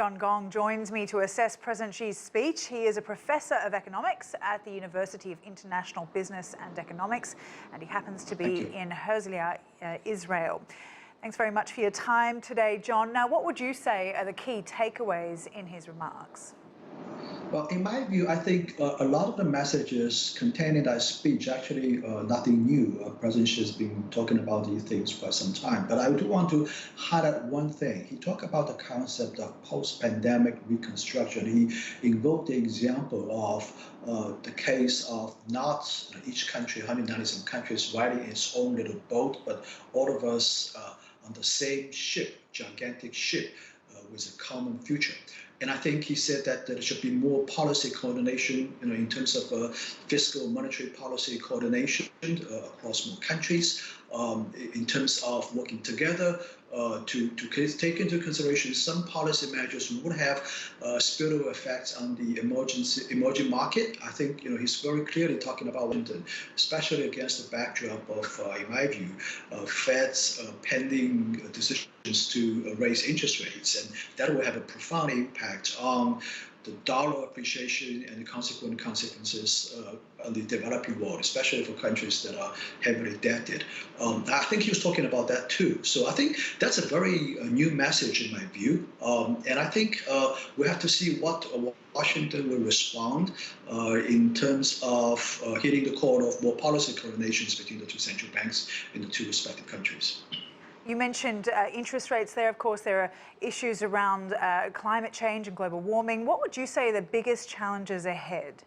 John Gong joins me to assess President Xi's speech. He is a professor of economics at the University of International Business and Economics, and he happens to be in Herzliya, Israel. Thanks very much for your time today, John. Now, what would you say are the key takeaways in his remarks? Well, in my view, I think a lot of the messages contained in that speech actually nothing new. President Xi has been talking about these things for some time. But I do want to highlight one thing. He talked about the concept of post-pandemic reconstruction. He invoked the example of the case of not each country, 197 countries, riding its own little boat, but all of us on the same ship, gigantic ship, with a common future. And I think he said that there should be more policy coordination, in terms of fiscal monetary policy coordination across more countries, in terms of working together to take into consideration some policy measures would have spillover effects on the emerging market. I think he's very clearly talking about Washington, especially against the backdrop of, in my view, Fed's pending decisions to raise interest rates, and that will have a profound impact on the dollar appreciation and the consequent consequences on the developing world, especially for countries that are heavily indebted. I think he was talking about that too. So I think that's a very new message in my view. And I think we have to see what Washington will respond in terms of hitting the chord of more policy coordinations between the two central banks in the two respective countries. You mentioned interest rates there. Of course, there are issues around climate change and global warming. What would you say are the biggest challenges ahead?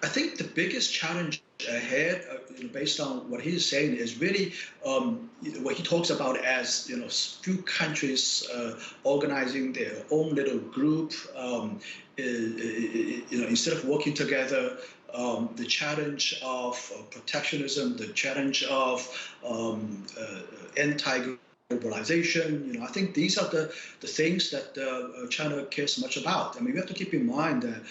I think the biggest challenge ahead, based on what he's saying, is really what he talks about as few countries organizing their own little group, instead of working together. The challenge of protectionism, the challenge of anti-globalization. I think these are the things that China cares much about. I mean, we have to keep in mind that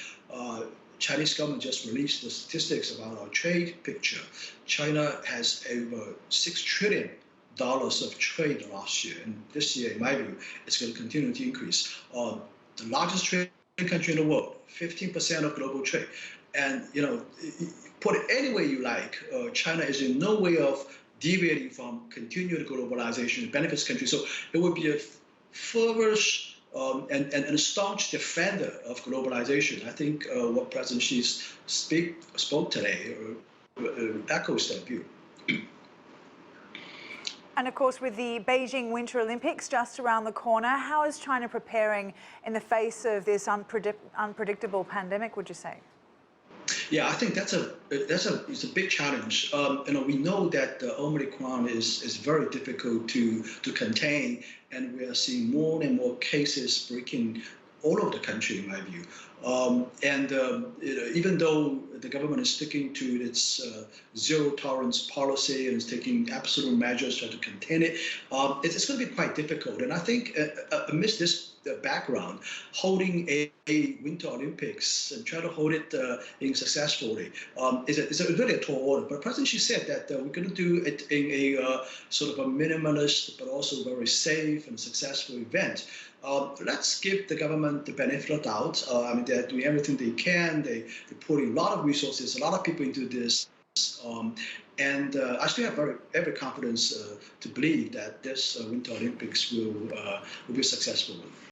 Chinese government just released the statistics about our trade picture. China has over $6 trillion of trade last year, and this year, in my view, it's going to continue to increase. The largest trade country in the world, 15% of global trade. And put it any way you like, China is in no way of deviating from continued globalization. It benefits countries. So it would be a fervent and a staunch defender of globalization. I think what President Xi spoke today echoes that view. And of course, with the Beijing Winter Olympics just around the corner, how is China preparing in the face of this unpredictable pandemic, would you say? Yeah, I think it's a big challenge. We know that Omicron is very difficult to contain, and we are seeing more and more cases breaking all over the country, in my view. Even though the government is sticking to its zero tolerance policy and is taking absolute measures to contain it, it's going to be quite difficult. And I think amidst this background, holding a Winter Olympics and try to hold it successfully is really a tall order. But President Xi said that we're going to do it in a sort of a minimalist but also very safe and successful event. Let's give the government the benefit of the doubt. I mean, they're doing everything they can. They're putting a lot of resources, a lot of people into this. And I still have every confidence to believe that this Winter Olympics will be successful.